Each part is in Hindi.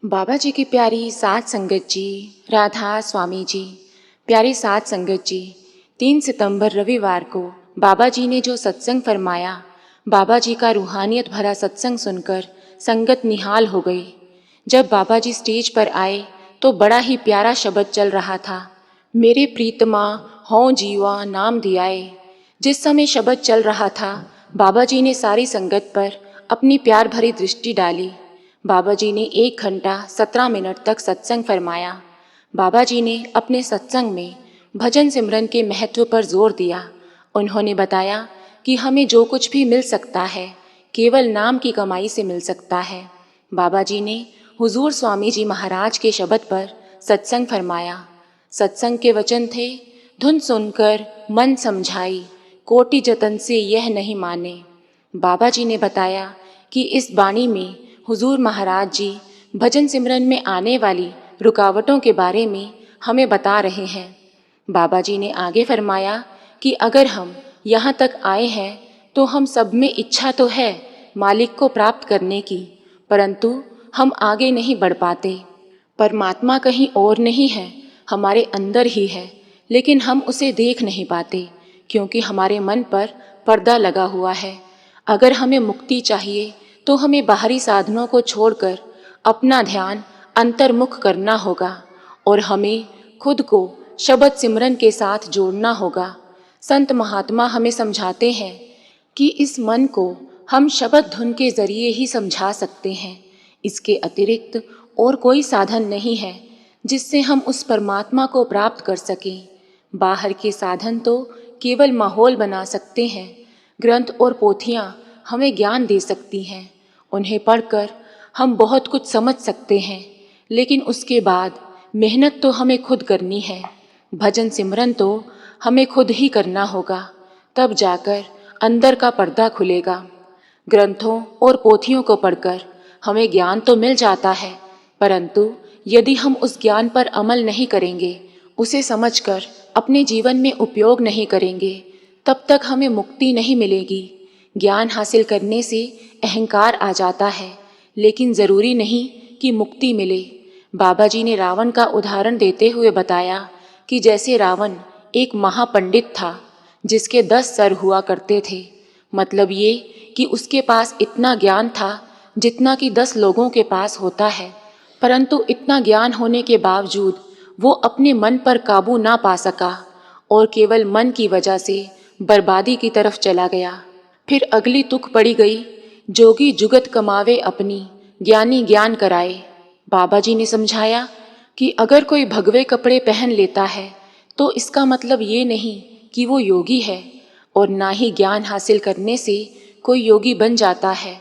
बाबा जी की प्यारी सात संगत जी, राधा स्वामी जी। प्यारी सात संगत जी, 3 सितंबर रविवार को बाबा जी ने जो सत्संग फरमाया, बाबा जी का रूहानियत भरा सत्संग सुनकर संगत निहाल हो गई। जब बाबा जी स्टेज पर आए तो बड़ा ही प्यारा शब्द चल रहा था, मेरे प्रीतमा हों जीवा नाम दियाए। जिस समय शब्द चल रहा था, बाबा जी ने सारी संगत पर अपनी प्यार भरी दृष्टि डाली। बाबा जी ने 1 घंटा 17 मिनट तक सत्संग फरमाया। बाबा जी ने अपने सत्संग में भजन सिमरन के महत्व पर जोर दिया। उन्होंने बताया कि हमें जो कुछ भी मिल सकता है केवल नाम की कमाई से मिल सकता है। बाबा जी ने हुजूर स्वामी जी महाराज के शब्द पर सत्संग फरमाया। सत्संग के वचन थे, धुन सुनकर मन समझाई, कोटि जतन से यह नहीं माने। बाबा जी ने बताया कि इस वाणी में हुजूर महाराज जी भजन सिमरन में आने वाली रुकावटों के बारे में हमें बता रहे हैं। बाबा जी ने आगे फरमाया कि अगर हम यहाँ तक आए हैं तो हम सब में इच्छा तो है मालिक को प्राप्त करने की, परंतु हम आगे नहीं बढ़ पाते। परमात्मा कहीं और नहीं है, हमारे अंदर ही है, लेकिन हम उसे देख नहीं पाते क्योंकि हमारे मन पर पर्दा लगा हुआ है। अगर हमें मुक्ति चाहिए तो हमें बाहरी साधनों को छोड़कर अपना ध्यान अंतर्मुख करना होगा और हमें खुद को शब्द सिमरन के साथ जोड़ना होगा। संत महात्मा हमें समझाते हैं कि इस मन को हम शब्द धुन के जरिए ही समझा सकते हैं। इसके अतिरिक्त और कोई साधन नहीं है जिससे हम उस परमात्मा को प्राप्त कर सकें। बाहर के साधन तो केवल माहौल बना सकते हैं। ग्रंथ और पोथियाँ हमें ज्ञान दे सकती हैं, उन्हें पढ़कर हम बहुत कुछ समझ सकते हैं, लेकिन उसके बाद मेहनत तो हमें खुद करनी है। भजन सिमरन तो हमें खुद ही करना होगा, तब जाकर अंदर का पर्दा खुलेगा। ग्रंथों और पोथियों को पढ़कर हमें ज्ञान तो मिल जाता है, परंतु यदि हम उस ज्ञान पर अमल नहीं करेंगे, उसे समझकर अपने जीवन में उपयोग नहीं करेंगे, तब तक हमें मुक्ति नहीं मिलेगी। ज्ञान हासिल करने से अहंकार आ जाता है, लेकिन ज़रूरी नहीं कि मुक्ति मिले। बाबा जी ने रावण का उदाहरण देते हुए बताया कि जैसे रावण एक महापंडित था जिसके 10 सर हुआ करते थे, मतलब ये कि उसके पास इतना ज्ञान था जितना कि 10 लोगों के पास होता है, परंतु इतना ज्ञान होने के बावजूद वो अपने मन पर काबू ना पा सका और केवल मन की वजह से बर्बादी की तरफ चला गया। फिर अगली तुक पड़ी गई, जोगी जुगत कमावे अपनी, ज्ञानी ज्ञान कराए। बाबा जी ने समझाया कि अगर कोई भगवे कपड़े पहन लेता है तो इसका मतलब ये नहीं कि वो योगी है, और ना ही ज्ञान हासिल करने से कोई योगी बन जाता है।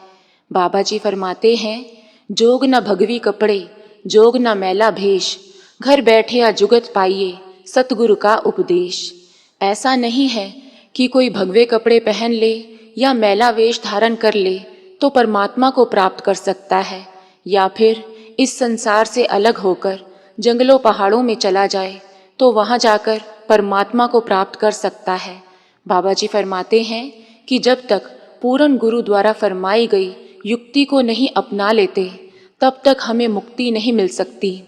बाबा जी फरमाते हैं, जोग न भगवी कपड़े, जोग न मैला भेष, घर बैठे या जुगत पाइए, सतगुरु का उपदेश। ऐसा नहीं है कि कोई भगवे कपड़े पहन ले या मैला वेश धारण कर ले तो परमात्मा को प्राप्त कर सकता है, या फिर इस संसार से अलग होकर जंगलों पहाड़ों में चला जाए तो वहाँ जाकर परमात्मा को प्राप्त कर सकता है। बाबा जी फरमाते हैं कि जब तक पूर्ण गुरु द्वारा फरमाई गई युक्ति को नहीं अपना लेते, तब तक हमें मुक्ति नहीं मिल सकती।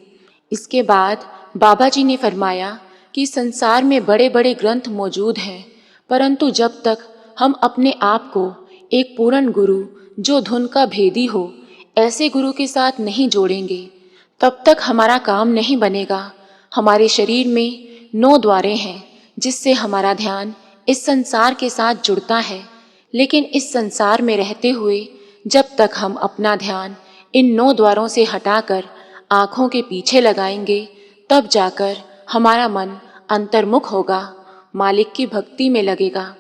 इसके बाद बाबा जी ने फरमाया कि संसार में बड़े बड़े ग्रंथ मौजूद हैं, परंतु जब तक हम अपने आप को एक पूर्ण गुरु जो धुन का भेदी हो, ऐसे गुरु के साथ नहीं जोड़ेंगे, तब तक हमारा काम नहीं बनेगा। हमारे शरीर में 9 द्वारें हैं जिससे हमारा ध्यान इस संसार के साथ जुड़ता है, लेकिन इस संसार में रहते हुए जब तक हम अपना ध्यान इन 9 द्वारों से हटाकर आँखों के पीछे लगाएंगे, तब जाकर हमारा मन अंतर्मुख होगा, मालिक की भक्ति में लगेगा।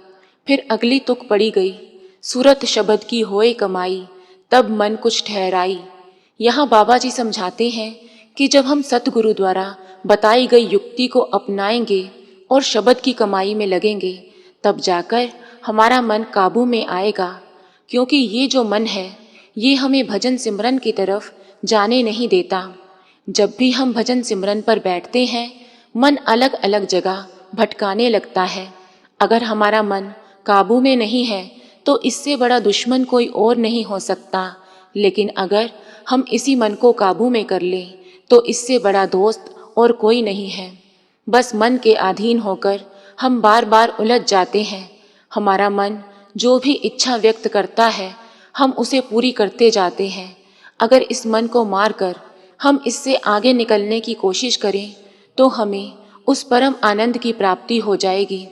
फिर अगली तुक पड़ी गई, सूरत शब्द की होए कमाई, तब मन कुछ ठहराई। यहाँ बाबा जी समझाते हैं कि जब हम सतगुरु द्वारा बताई गई युक्ति को अपनाएंगे और शब्द की कमाई में लगेंगे, तब जाकर हमारा मन काबू में आएगा, क्योंकि ये जो मन है ये हमें भजन सिमरन की तरफ जाने नहीं देता। जब भी हम भजन सिमरन पर बैठते हैं, मन अलग अलग जगह भटकाने लगता है। अगर हमारा मन काबू में नहीं है तो इससे बड़ा दुश्मन कोई और नहीं हो सकता लेकिन अगर हम इसी मन को काबू में कर लें तो इससे बड़ा दोस्त और कोई नहीं है। बस मन के अधीन होकर हम बार बार उलझ जाते हैं। हमारा मन जो भी इच्छा व्यक्त करता है हम उसे पूरी करते जाते हैं। अगर इस मन को मारकर हम इससे आगे निकलने की कोशिश करें तो हमें उस परम आनंद की प्राप्ति हो जाएगी।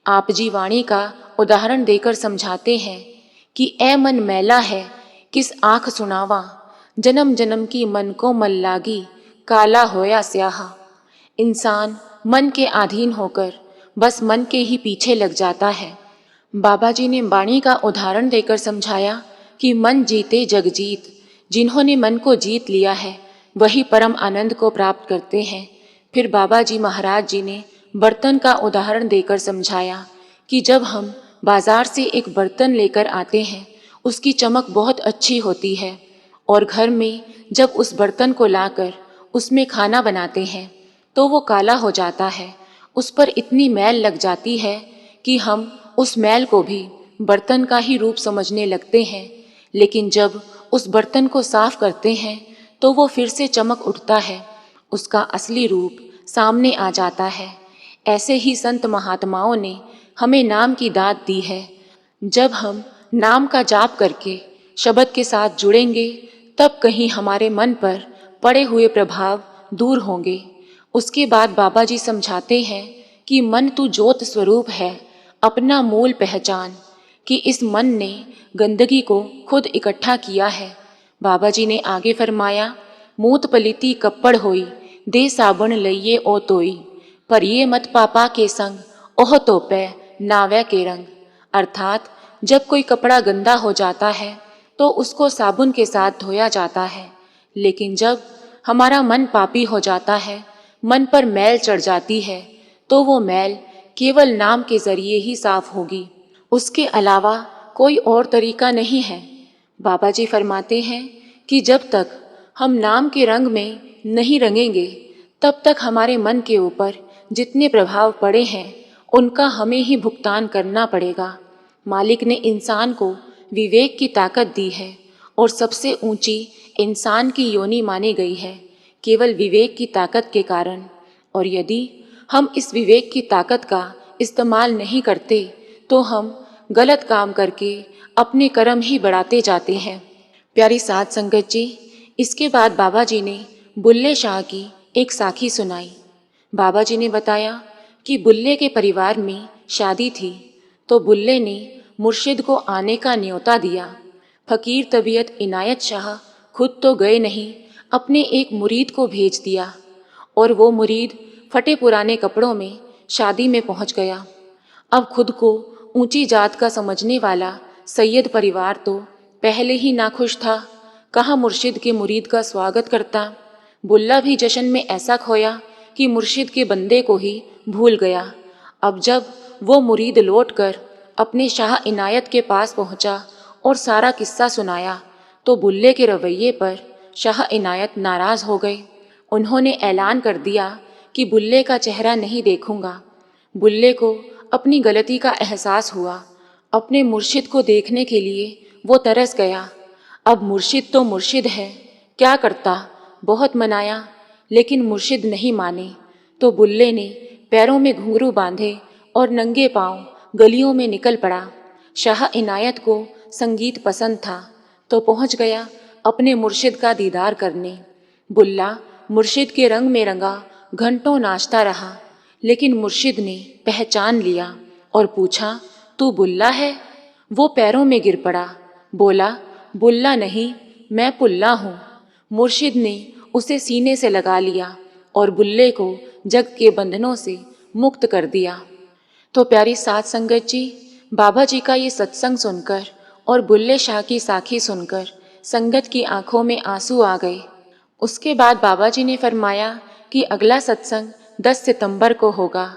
आप जी वाणी का उदाहरण देकर समझाते हैं कि ए मन मैला है किस आँख सुनावा, जन्म जन्म की मन को मल लागी, काला होया स्याहा। इंसान मन के अधीन होकर बस मन के ही पीछे लग जाता है। बाबा जी ने वाणी का उदाहरण देकर समझाया कि मन जीते जग जीत। जिन्होंने मन को जीत लिया है वही परम आनंद को प्राप्त करते हैं। फिर बाबा जी महाराज जी ने बर्तन का उदाहरण देकर समझाया कि जब हम बाजार से एक बर्तन लेकर आते हैं उसकी चमक बहुत अच्छी होती है, और घर में जब उस बर्तन को लाकर उसमें खाना बनाते हैं तो वो काला हो जाता है। उस पर इतनी मैल लग जाती है कि हम उस मैल को भी बर्तन का ही रूप समझने लगते हैं। लेकिन जब उस बर्तन को साफ करते हैं तो वो फिर से चमक उठता है, उसका असली रूप सामने आ जाता है। ऐसे ही संत महात्माओं ने हमें नाम की दात दी है। जब हम नाम का जाप करके शब्द के साथ जुड़ेंगे तब कहीं हमारे मन पर पड़े हुए प्रभाव दूर होंगे। उसके बाद बाबा जी समझाते हैं कि मन तू ज्योत स्वरूप है, अपना मूल पहचान, कि इस मन ने गंदगी को खुद इकट्ठा किया है। बाबा जी ने आगे फरमाया, मूत पलिती कप्पड़ होई, दे साबुन लइये ओ तोई, पर ये मत पापा के संग, ओह तो पै नावै के रंग। अर्थात जब कोई कपड़ा गंदा हो जाता है तो उसको साबुन के साथ धोया जाता है, लेकिन जब हमारा मन पापी हो जाता है, मन पर मैल चढ़ जाती है, तो वो मैल केवल नाम के जरिए ही साफ होगी, उसके अलावा कोई और तरीका नहीं है। बाबा जी फरमाते हैं कि जब तक हम नाम के रंग में नहीं रंगेंगे तब तक हमारे मन के ऊपर जितने प्रभाव पड़े हैं उनका हमें ही भुगतान करना पड़ेगा। मालिक ने इंसान को विवेक की ताकत दी है और सबसे ऊंची इंसान की योनि मानी गई है केवल विवेक की ताकत के कारण। और यदि हम इस विवेक की ताकत का इस्तेमाल नहीं करते तो हम गलत काम करके अपने कर्म ही बढ़ाते जाते हैं। प्यारी साध संगत जी, इसके बाद बाबा जी ने बुल्ले शाह की एक साखी सुनाई। बाबा जी ने बताया कि बुल्ले के परिवार में शादी थी तो बुल्ले ने मुर्शिद को आने का न्योता दिया। फकीर तबीयत इनायत शाह खुद तो गए नहीं, अपने एक मुरीद को भेज दिया और वो मुरीद फटे पुराने कपड़ों में शादी में पहुंच गया। अब खुद को ऊंची जात का समझने वाला सैयद परिवार तो पहले ही नाखुश था, कहाँ मुर्शिद के मुरीद का स्वागत करता। बुल्ला भी जश्न में ऐसा खोया कि मुर्शिद के बंदे को ही भूल गया। अब जब वो मुरीद लौटकर अपने शाह इनायत के पास पहुंचा और सारा किस्सा सुनाया तो बुल्ले के रवैये पर शाह इनायत नाराज़ हो गए। उन्होंने ऐलान कर दिया कि बुल्ले का चेहरा नहीं देखूंगा। बुल्ले को अपनी गलती का एहसास हुआ। अपने मुर्शिद को देखने के लिए वो तरस गया। अब मुर्शिद तो मुर्शिद है, क्या करता। बहुत मनाया लेकिन मुर्शिद नहीं माने तो बुल्ले ने पैरों में घुंघरू बांधे और नंगे पांव गलियों में निकल पड़ा। शाह इनायत को संगीत पसंद था तो पहुंच गया अपने मुर्शिद का दीदार करने। बुल्ला मुर्शिद के रंग में रंगा घंटों नाचता रहा, लेकिन मुर्शिद ने पहचान लिया और पूछा, तू बुल्ला है? वो पैरों में गिर पड़ा, बोला, बुल्ला नहीं, मैं पुल्ला हूँ। मुर्शिद ने उसे सीने से लगा लिया और बुल्ले को जग के बंधनों से मुक्त कर दिया। तो प्यारी साध संगत जी, बाबा जी का ये सत्संग सुनकर और बुल्ले शाह की साखी सुनकर संगत की आंखों में आंसू आ गए। उसके बाद बाबा जी ने फरमाया कि अगला सत्संग 10 सितंबर को होगा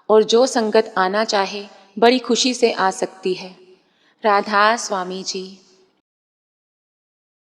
और जो संगत आना चाहे बड़ी खुशी से आ सकती है। राधा स्वामी जी।